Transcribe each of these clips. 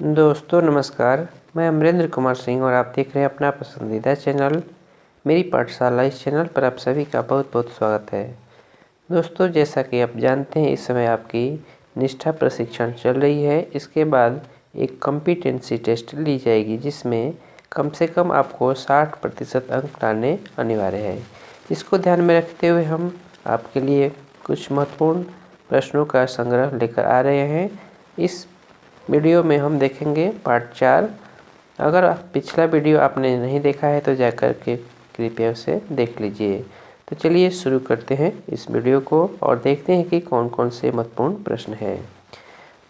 दोस्तों नमस्कार, मैं अमरेंद्र कुमार सिंह और आप देख रहे हैं अपना पसंदीदा चैनल मेरी पाठशाला। इस चैनल पर आप सभी का बहुत बहुत स्वागत है। दोस्तों, जैसा कि आप जानते हैं, इस समय आपकी निष्ठा प्रशिक्षण चल रही है। इसके बाद एक कॉम्पिटेंसी टेस्ट ली जाएगी जिसमें कम से कम आपको 60% अंक लाने अनिवार्य है। इसको ध्यान में रखते हुए हम आपके लिए कुछ महत्वपूर्ण प्रश्नों का संग्रह लेकर आ रहे हैं। इस वीडियो में हम देखेंगे पार्ट 4। अगर पिछला वीडियो आपने नहीं देखा है तो जाकर के कृपया उसे देख लीजिए। तो चलिए शुरू करते हैं इस वीडियो को और देखते हैं कि कौन कौन से महत्वपूर्ण प्रश्न हैं।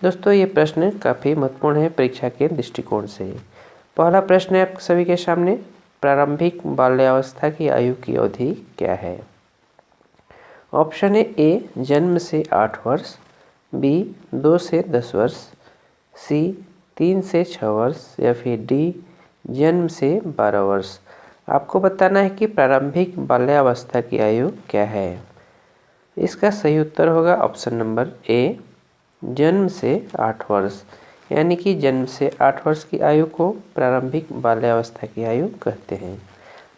दोस्तों, ये प्रश्न काफ़ी महत्वपूर्ण है परीक्षा के दृष्टिकोण से। पहला प्रश्न है आप सभी के सामने, प्रारंभिक बाल्यावस्था की आयु की अवधि क्या है? ऑप्शन है ए जन्म से 8 वर्ष, बी 2 से 10 वर्ष, सी 3 से 6 वर्ष या फिर डी जन्म से 12 वर्ष। आपको बताना है कि प्रारंभिक बाल्यावस्था की आयु क्या है। इसका सही उत्तर होगा ऑप्शन नंबर ए जन्म से 8 वर्ष, यानी कि जन्म से 8 वर्ष की आयु को प्रारंभिक बाल्यावस्था की आयु कहते हैं।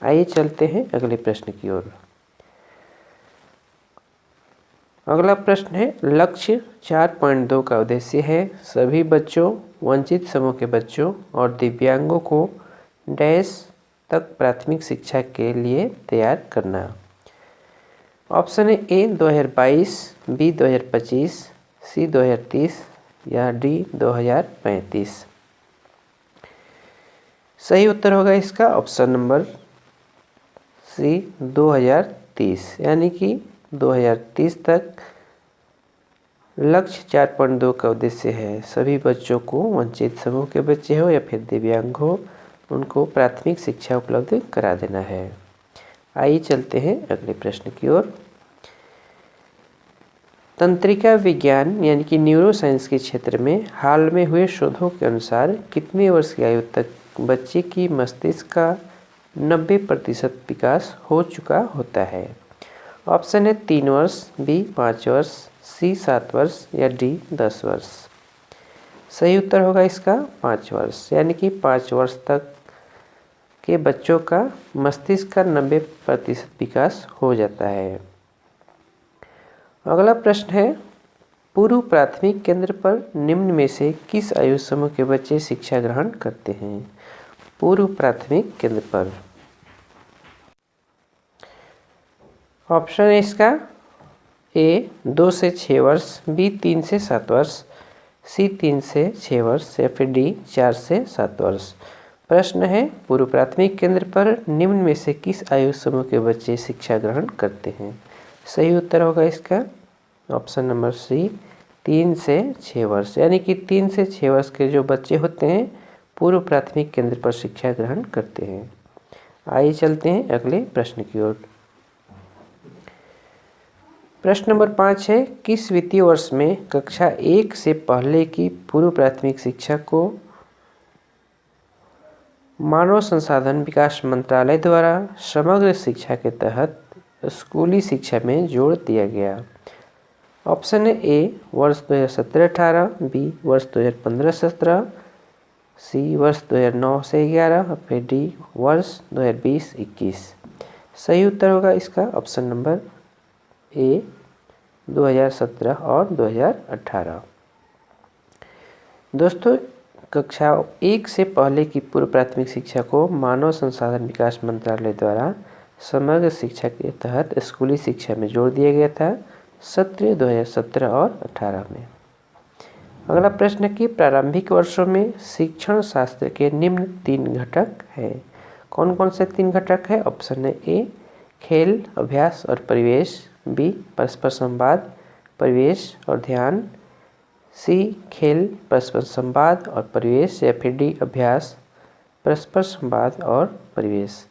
आइए चलते हैं अगले प्रश्न की ओर। अगला प्रश्न है, लक्ष्य 4.2 का उद्देश्य है सभी बच्चों, वंचित समूह के बच्चों और दिव्यांगों को डैश तक प्राथमिक शिक्षा के लिए तैयार करना। ऑप्शन है ए 2022, बी 2025, सी 2030 या डी 2035। सही उत्तर होगा इसका ऑप्शन नंबर सी 2030, यानी कि 2030 तक लक्ष्य 4.2 का उद्देश्य है सभी बच्चों को, वंचित समूह के बच्चे हो या फिर दिव्यांग हो, उनको प्राथमिक शिक्षा उपलब्ध करा देना है। आइए चलते हैं अगले प्रश्न की ओर। तंत्रिका विज्ञान यानी कि न्यूरोसाइंस के क्षेत्र में हाल में हुए शोधों के अनुसार कितने वर्ष की आयु तक बच्चे की मस्तिष्क का 90% विकास हो चुका होता है? ऑप्शन है 3 वर्ष, बी 5 वर्ष, सी 7 वर्ष या डी 10 वर्ष। सही उत्तर होगा इसका 5 वर्ष, यानी कि 5 वर्ष तक के बच्चों का मस्तिष्क का 90% विकास हो जाता है। अगला प्रश्न है, पूर्व प्राथमिक केंद्र पर निम्न में से किस आयु समूह के बच्चे शिक्षा ग्रहण करते हैं? पूर्व प्राथमिक केंद्र पर ऑप्शन है इसका ए 2 से 6 वर्ष, बी 3 से 7 वर्ष, सी 3 से 6 वर्ष या फिर डी 4 से 7 वर्ष। प्रश्न है, पूर्व प्राथमिक केंद्र पर निम्न में से किस आयु समूह के बच्चे शिक्षा ग्रहण करते हैं? सही उत्तर होगा इसका ऑप्शन नंबर सी 3 से 6 वर्ष, यानी कि 3 से 6 वर्ष के जो बच्चे होते हैं पूर्व प्राथमिक केंद्र पर शिक्षा ग्रहण करते हैं। आइए चलते हैं अगले प्रश्न की ओर। प्रश्न नंबर 5 है, किस वित्तीय वर्ष में कक्षा 1 से पहले की पूर्व प्राथमिक शिक्षा को मानव संसाधन विकास मंत्रालय द्वारा समग्र शिक्षा के तहत स्कूली शिक्षा में जोड़ दिया गया? ऑप्शन है ए वर्ष 2017-18, बी वर्ष 2015-17, सी वर्ष 2009 से 11 फिर डी वर्ष 2020-21। सही उत्तर होगा इसका ऑप्शन नंबर ए 2017 और 2018। दोस्तों, कक्षा 1 से पहले की पूर्व प्राथमिक शिक्षा को मानव संसाधन विकास मंत्रालय द्वारा समग्र शिक्षा के तहत स्कूली शिक्षा में जोड़ दिया गया था सत्र 2017 और 18 में। अगला प्रश्न है कि प्रारंभिक वर्षों में शिक्षण शास्त्र के निम्न 3 घटक हैं। कौन कौन से 3 घटक है? ऑप्शन है ए खेल, अभ्यास और परिवेश, बी परस्पर संवाद, परिवेश और ध्यान, सी खेल, परस्पर संवाद और परिवेश या फिर डी अभ्यास, परस्पर संवाद और परिवेश।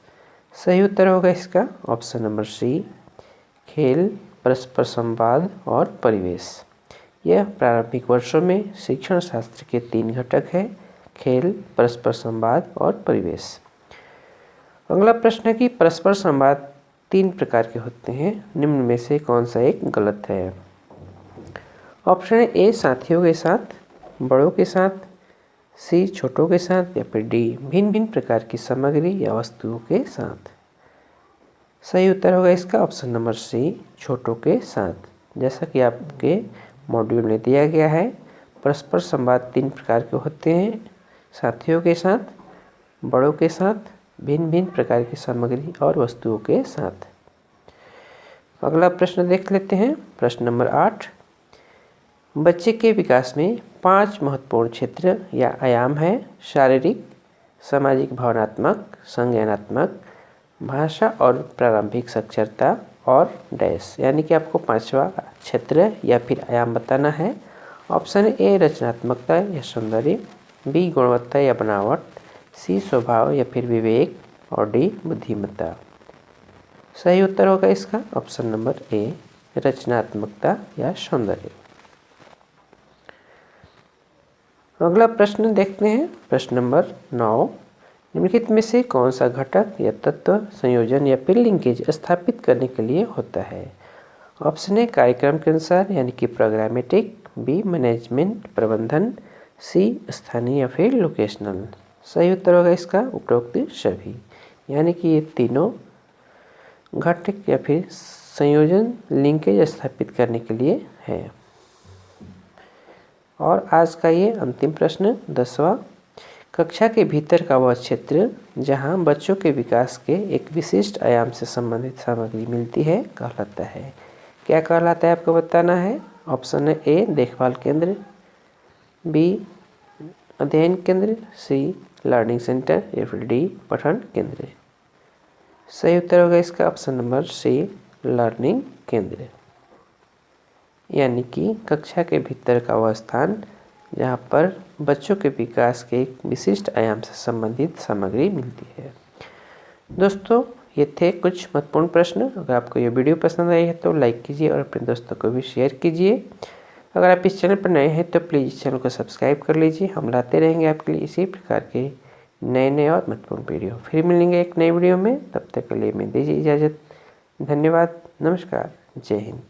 सही उत्तर होगा इसका ऑप्शन नंबर सी खेल, परस्पर संवाद और परिवेश। यह प्रारंभिक वर्षों में शिक्षण शास्त्र के 3 घटक हैं, खेल, परस्पर संवाद और परिवेश। अगला प्रश्न है कि परस्पर संवाद 3 प्रकार के होते हैं, निम्न में से कौन सा एक गलत है? ऑप्शन ए साथियों के साथ, बड़ों के साथ, सी छोटों के साथ या फिर डी भिन्न भिन्न प्रकार की सामग्री या वस्तुओं के साथ। सही उत्तर होगा इसका ऑप्शन नंबर सी छोटों के साथ। जैसा कि आपके मॉड्यूल में दिया गया है, परस्पर संवाद 3 प्रकार के होते हैं, साथियों के साथ, बड़ों के साथ, भिन्न भिन्न प्रकार की सामग्री और वस्तुओं के साथ। अगला प्रश्न देख लेते हैं। प्रश्न नंबर 8, बच्चे के विकास में 5 महत्वपूर्ण क्षेत्र या आयाम है। शारीरिक, सामाजिक, भावनात्मक, संज्ञानात्मक, भाषा और प्रारंभिक साक्षरता और डैश, यानी कि आपको 5वां क्षेत्र या फिर आयाम बताना है। ऑप्शन ए रचनात्मकता या सौंदर्य, बी गुणवत्ता या बनावट, सी स्वभाव या फिर विवेक और डी बुद्धिमत्ता। सही उत्तर होगा इसका ऑप्शन नंबर ए रचनात्मकता या सौंदर्य। अगला प्रश्न देखते हैं। प्रश्न नंबर 9, निम्नलिखित में से कौन सा घटक या तत्व संयोजन या फिर लिंकेज स्थापित करने के लिए होता है। ऑप्शन ए कार्यक्रम के अनुसार यानी कि प्रोग्रामेटिक, बी मैनेजमेंट प्रबंधन, सी स्थानीय या फिर लोकेशनल। सही उत्तर होगा इसका उपरोक्त सभी, यानी कि ये तीनों घटक या फिर संयोजन लिंकेज स्थापित करने के लिए है। और आज का ये अंतिम प्रश्न 10वां, कक्षा के भीतर का वह क्षेत्र जहां बच्चों के विकास के एक विशिष्ट आयाम से संबंधित सामग्री मिलती है कहलाता है। क्या कहलाता है आपको बताना है। ऑप्शन है ए देखभाल केंद्र, बी अध्ययन केंद्र, सी लर्निंग सेंटर या फिर डी पठन केंद्र। सही उत्तर होगा इसका ऑप्शन नंबर सी लर्निंग केंद्र, यानी कि कक्षा के भीतर का वह स्थान जहाँ पर बच्चों के विकास के एक विशिष्ट आयाम से संबंधित सामग्री मिलती है। दोस्तों, ये थे कुछ महत्वपूर्ण प्रश्न। अगर आपको ये वीडियो पसंद आई है तो लाइक कीजिए और अपने दोस्तों को भी शेयर कीजिए। अगर आप इस चैनल पर नए हैं तो प्लीज़ इस चैनल को सब्सक्राइब कर लीजिए। हम लाते रहेंगे आपके लिए इसी प्रकार के नए और महत्वपूर्ण वीडियो। फिर मिलेंगे एक नई वीडियो में, तब तक के लिए मैं दीजिए इजाज़त। धन्यवाद, नमस्कार, जय हिंद।